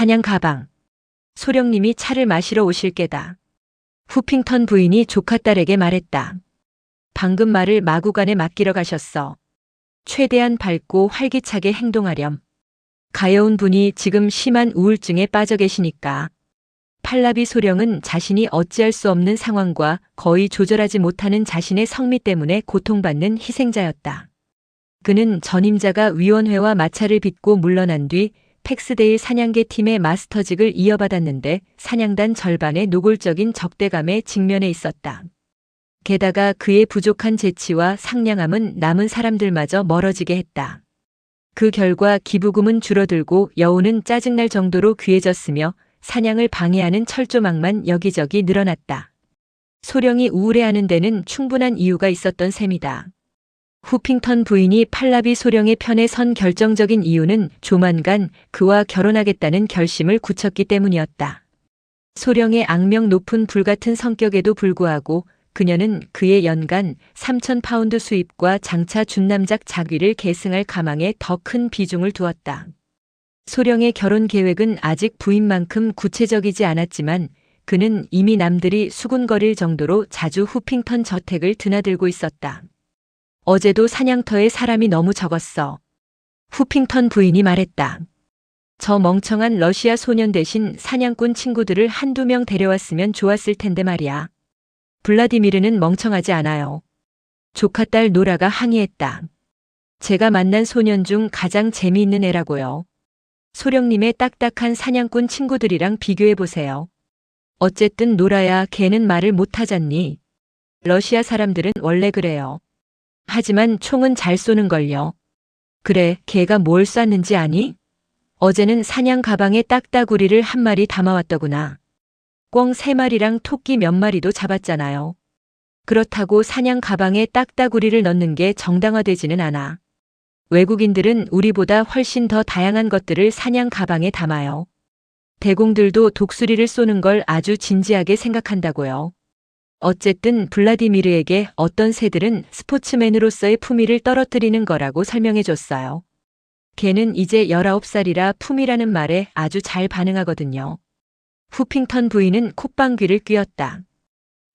사냥 가방. 소령님이 차를 마시러 오실 게다. 후핑턴 부인이 조카딸에게 말했다. 방금 말을 마구간에 맡기러 가셨어. 최대한 밝고 활기차게 행동하렴. 가여운 분이 지금 심한 우울증에 빠져 계시니까. 팔라비 소령은 자신이 어찌할 수 없는 상황과 거의 조절하지 못하는 자신의 성미 때문에 고통받는 희생자였다. 그는 전임자가 위원회와 마찰을 빚고 물러난 뒤 팩스데일 사냥개 팀의 마스터직을 이어받았는데 사냥단 절반의 노골적인 적대감에 직면해 있었다. 게다가 그의 부족한 재치와 상냥함은 남은 사람들마저 멀어지게 했다. 그 결과 기부금은 줄어들고 여우는 짜증날 정도로 귀해졌으며 사냥을 방해하는 철조망만 여기저기 늘어났다. 소령이 우울해하는 데는 충분한 이유가 있었던 셈이다. 후핑턴 부인이 팔라비 소령의 편에 선 결정적인 이유는 조만간 그와 결혼하겠다는 결심을 굳혔기 때문이었다. 소령의 악명 높은 불같은 성격에도 불구하고 그녀는 그의 연간 3,000파운드 수입과 장차 준남작 자귀를 계승할 가망에 더 큰 비중을 두었다. 소령의 결혼 계획은 아직 부인만큼 구체적이지 않았지만 그는 이미 남들이 수군거릴 정도로 자주 후핑턴 저택을 드나들고 있었다. 어제도 사냥터에 사람이 너무 적었어. 후핑턴 부인이 말했다. 저 멍청한 러시아 소년 대신 사냥꾼 친구들을 한두 명 데려왔으면 좋았을 텐데 말이야. 블라디미르는 멍청하지 않아요. 조카딸 노라가 항의했다. 제가 만난 소년 중 가장 재미있는 애라고요. 소령님의 딱딱한 사냥꾼 친구들이랑 비교해보세요. 어쨌든 노라야, 걔는 말을 못하잖니. 러시아 사람들은 원래 그래요. 하지만 총은 잘 쏘는걸요. 그래, 걔가 뭘 쐈는지 아니? 어제는 사냥 가방에 딱따구리를 한 마리 담아왔더구나. 꿩 3마리랑 토끼 몇 마리도 잡았잖아요. 그렇다고 사냥 가방에 딱따구리를 넣는 게 정당화되지는 않아. 외국인들은 우리보다 훨씬 더 다양한 것들을 사냥 가방에 담아요. 대공들도 독수리를 쏘는 걸 아주 진지하게 생각한다고요. 어쨌든 블라디미르에게 어떤 새들은 스포츠맨으로서의 품위를 떨어뜨리는 거라고 설명해줬어요. 걔는 이제 19살이라 품이라는 말에 아주 잘 반응하거든요. 후핑턴 부인은 콧방귀를 뀌었다.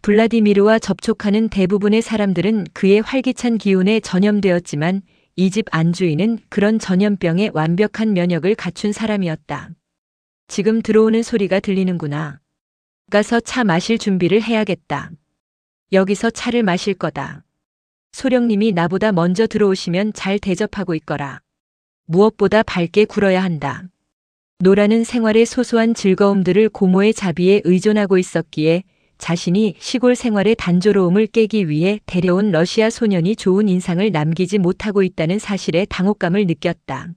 블라디미르와 접촉하는 대부분의 사람들은 그의 활기찬 기운에 전염되었지만 이 집 안주인은 그런 전염병에 완벽한 면역을 갖춘 사람이었다. 지금 들어오는 소리가 들리는구나. 가서 차 마실 준비를 해야겠다. 여기서 차를 마실 거다. 소령님이 나보다 먼저 들어오시면 잘 대접하고 있거라. 무엇보다 밝게 굴어야 한다. 노라는 생활의 소소한 즐거움들을 고모의 자비에 의존하고 있었기에 자신이 시골 생활의 단조로움을 깨기 위해 데려온 러시아 소년이 좋은 인상을 남기지 못하고 있다는 사실에 당혹감을 느꼈다.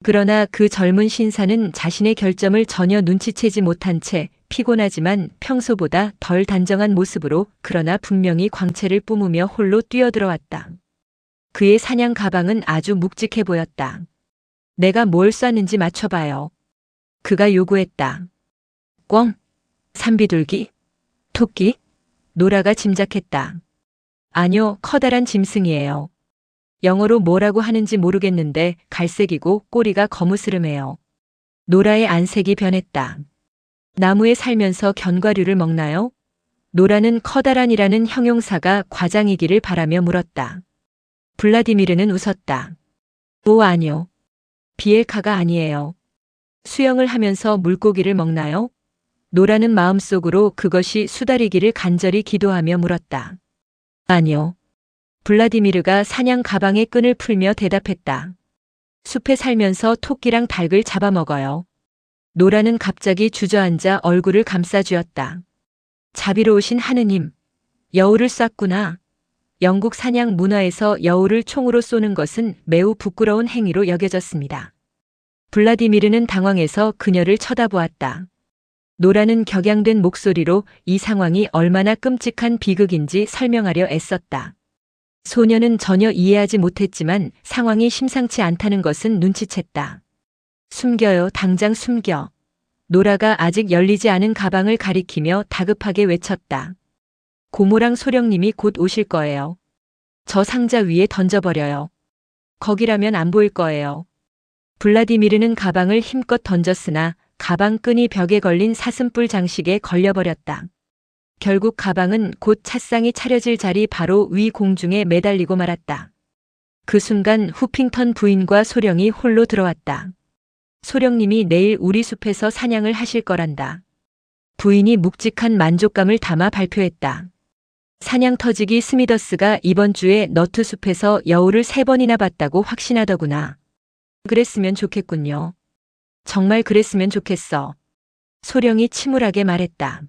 그러나 그 젊은 신사는 자신의 결점을 전혀 눈치채지 못한 채 피곤하지만 평소보다 덜 단정한 모습으로 그러나 분명히 광채를 뿜으며 홀로 뛰어들어왔다. 그의 사냥 가방은 아주 묵직해 보였다. 내가 뭘 쐈는지 맞춰봐요. 그가 요구했다. 꿩? 산비둘기? 토끼? 노라가 짐작했다. 아니요, 커다란 짐승이에요. 영어로 뭐라고 하는지 모르겠는데 갈색이고 꼬리가 거무스름해요. 노라의 안색이 변했다. 나무에 살면서 견과류를 먹나요? 노라는 커다란이라는 형용사가 과장이기를 바라며 물었다. 블라디미르는 웃었다. 오, 아니요. 비엘카가 아니에요. 수영을 하면서 물고기를 먹나요? 노라는 마음속으로 그것이 수다리기를 간절히 기도하며 물었다. 아니요. 블라디미르가 사냥 가방의 끈을 풀며 대답했다. 숲에 살면서 토끼랑 닭을 잡아먹어요. 노라는 갑자기 주저앉아 얼굴을 감싸쥐었다. 자비로우신 하느님, 여우를 쐈구나. 영국 사냥 문화에서 여우를 총으로 쏘는 것은 매우 부끄러운 행위로 여겨졌습니다. 블라디미르는 당황해서 그녀를 쳐다보았다. 노라는 격양된 목소리로 이 상황이 얼마나 끔찍한 비극인지 설명하려 애썼다. 소녀는 전혀 이해하지 못했지만 상황이 심상치 않다는 것은 눈치챘다. 숨겨요, 당장 숨겨. 노라가 아직 열리지 않은 가방을 가리키며 다급하게 외쳤다. 고모랑 소령님이 곧 오실 거예요. 저 상자 위에 던져버려요. 거기라면 안 보일 거예요. 블라디미르는 가방을 힘껏 던졌으나 가방 끈이 벽에 걸린 사슴뿔 장식에 걸려버렸다. 결국 가방은 곧 찻상이 차려질 자리 바로 위 공중에 매달리고 말았다. 그 순간 후핑턴 부인과 소령이 홀로 들어왔다. 소령님이 내일 우리 숲에서 사냥을 하실 거란다. 부인이 묵직한 만족감을 담아 발표했다. 사냥 터지기 스미더스가 이번 주에 너트 숲에서 여우를 3번이나 봤다고 확신하더구나. 그랬으면 좋겠군요. 정말 그랬으면 좋겠어. 소령이 침울하게 말했다.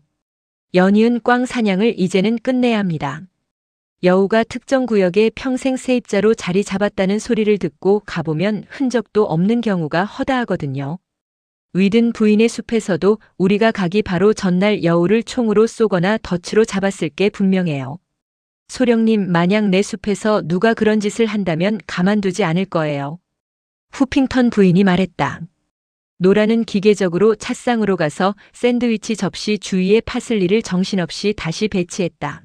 연이은 꽝 사냥을 이제는 끝내야 합니다. 여우가 특정 구역에 평생 세입자로 자리 잡았다는 소리를 듣고 가보면 흔적도 없는 경우가 허다하거든요. 위든 부인의 숲에서도 우리가 가기 바로 전날 여우를 총으로 쏘거나 덫으로 잡았을 게 분명해요. 소령님, 만약 내 숲에서 누가 그런 짓을 한다면 가만두지 않을 거예요. 후핑턴 부인이 말했다. 노라는 기계적으로 찻상으로 가서 샌드위치 접시 주위에 파슬리를 정신없이 다시 배치했다.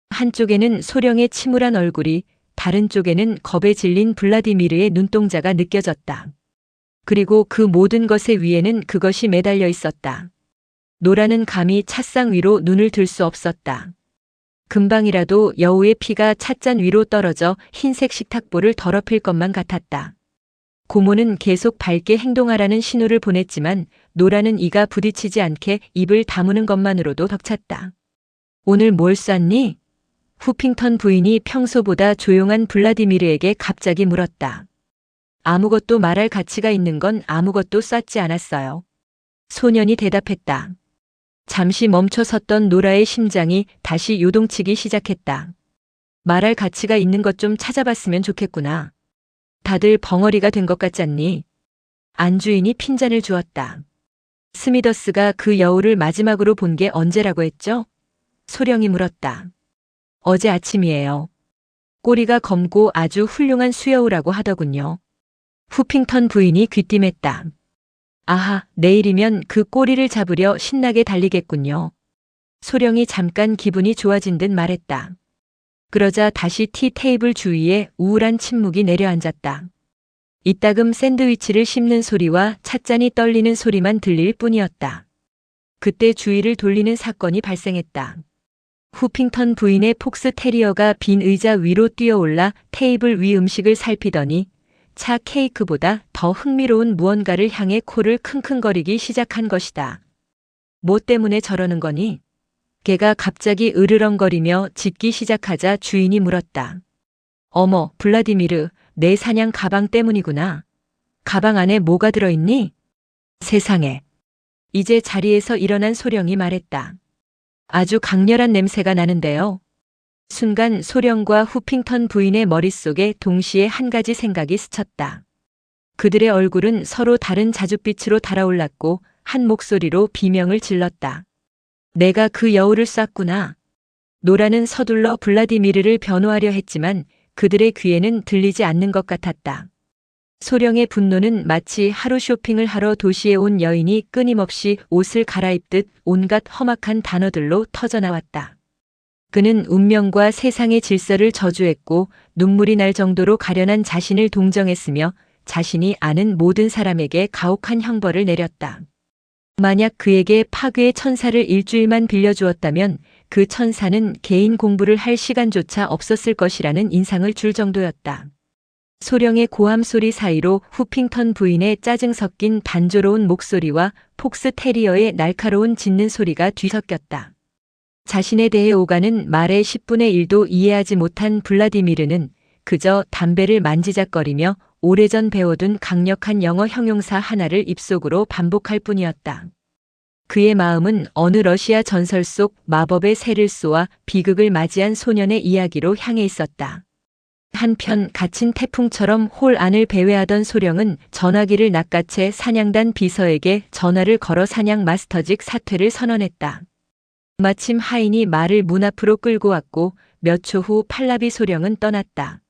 한쪽에는 소령의 침울한 얼굴이, 다른 쪽에는 겁에 질린 블라디미르의 눈동자가 느껴졌다. 그리고 그 모든 것의 위에는 그것이 매달려 있었다. 노라는 감히 찻상 위로 눈을 들 수 없었다. 금방이라도 여우의 피가 찻잔 위로 떨어져 흰색 식탁보를 더럽힐 것만 같았다. 고모는 계속 밝게 행동하라는 신호를 보냈지만 노라는 이가 부딪히지 않게 입을 다무는 것만으로도 벅찼다. 오늘 뭘 쐈니? 후핑턴 부인이 평소보다 조용한 블라디미르에게 갑자기 물었다. 아무것도 말할 가치가 있는 건 아무것도 쐈지 않았어요. 소년이 대답했다. 잠시 멈춰 섰던 노라의 심장이 다시 요동치기 시작했다. 말할 가치가 있는 것 좀 찾아봤으면 좋겠구나. 다들 벙어리가 된 것 같잖니? 안주인이 핀잔을 주었다. 스미더스가 그 여우를 마지막으로 본 게 언제라고 했죠? 소령이 물었다. 어제 아침이에요. 꼬리가 검고 아주 훌륭한 수여우라고 하더군요. 후핑턴 부인이 귀띔했다. 아하, 내일이면 그 꼬리를 잡으려 신나게 달리겠군요. 소령이 잠깐 기분이 좋아진 듯 말했다. 그러자 다시 티 테이블 주위에 우울한 침묵이 내려앉았다. 이따금 샌드위치를 씹는 소리와 찻잔이 떨리는 소리만 들릴 뿐이었다. 그때 주위를 돌리는 사건이 발생했다. 후핑턴 부인의 폭스 테리어가 빈 의자 위로 뛰어올라 테이블 위 음식을 살피더니 차 케이크보다 더 흥미로운 무언가를 향해 코를 킁킁거리기 시작한 것이다. 뭐 때문에 저러는 거니? 개가 갑자기 으르렁거리며 짖기 시작하자 주인이 물었다. 어머, 블라디미르, 내 사냥 가방 때문이구나. 가방 안에 뭐가 들어있니? 세상에. 이제 자리에서 일어난 소령이 말했다. 아주 강렬한 냄새가 나는데요. 순간 소령과 후핑턴 부인의 머릿속에 동시에 한 가지 생각이 스쳤다. 그들의 얼굴은 서로 다른 자줏빛으로 달아올랐고 한 목소리로 비명을 질렀다. 내가 그 여우를 쐈구나. 노라는 서둘러 블라디미르를 변호하려 했지만 그들의 귀에는 들리지 않는 것 같았다. 소령의 분노는 마치 하루 쇼핑을 하러 도시에 온 여인이 끊임없이 옷을 갈아입듯 온갖 험악한 단어들로 터져나왔다. 그는 운명과 세상의 질서를 저주했고 눈물이 날 정도로 가련한 자신을 동정했으며 자신이 아는 모든 사람에게 가혹한 형벌을 내렸다. 만약 그에게 파괴의 천사를 일주일만 빌려주었다면 그 천사는 개인 공부를 할 시간조차 없었을 것이라는 인상을 줄 정도였다. 소령의 고함 소리 사이로 후핑턴 부인의 짜증 섞인 단조로운 목소리와 폭스 테리어의 날카로운 짖는 소리가 뒤섞였다. 자신에 대해 오가는 말의 10분의 1도 이해하지 못한 블라디미르는 그저 담배를 만지작거리며 오래전 배워둔 강력한 영어 형용사 하나를 입속으로 반복할 뿐이었다. 그의 마음은 어느 러시아 전설 속 마법의 새를 쏘아 비극을 맞이한 소년의 이야기로 향해 있었다. 한편 갇힌 태풍처럼 홀 안을 배회하던 소령은 전화기를 낚아채 사냥단 비서에게 전화를 걸어 사냥 마스터직 사퇴를 선언했다. 마침 하인이 말을 문 앞으로 끌고 왔고 몇 초 후 팔라비 소령은 떠났다.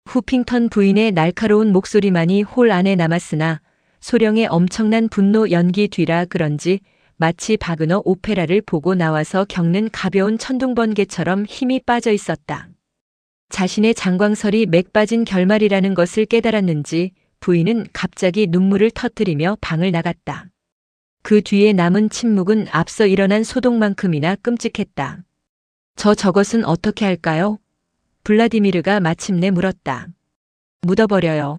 후핑턴 부인의 날카로운 목소리만이 홀 안에 남았으나 소령의 엄청난 분노 연기 뒤라 그런지 마치 바그너 오페라를 보고 나와서 겪는 가벼운 천둥번개처럼 힘이 빠져 있었다. 자신의 장광설이 맥 빠진 결말이라는 것을 깨달았는지 부인은 갑자기 눈물을 터뜨리며 방을 나갔다. 그 뒤에 남은 침묵은 앞서 일어난 소동만큼이나 끔찍했다. 저것은 어떻게 할까요? 블라디미르가 마침내 물었다. 묻어버려요.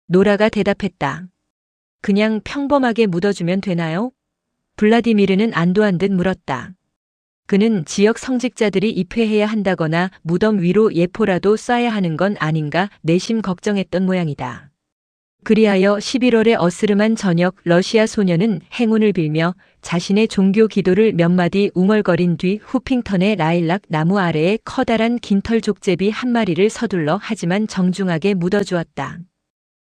노라가 대답했다. 그냥 평범하게 묻어주면 되나요? 블라디미르는 안도한 듯 물었다. 그는 지역 성직자들이 입회해야 한다거나 무덤 위로 예포라도 쏴야 하는 건 아닌가 내심 걱정했던 모양이다. 그리하여 11월의 어스름한 저녁 러시아 소녀는 행운을 빌며 자신의 종교 기도를 몇 마디 웅얼거린 뒤 후핑턴의 라일락 나무 아래에 커다란 긴털 족제비 한 마리를 서둘러 하지만 정중하게 묻어주었다.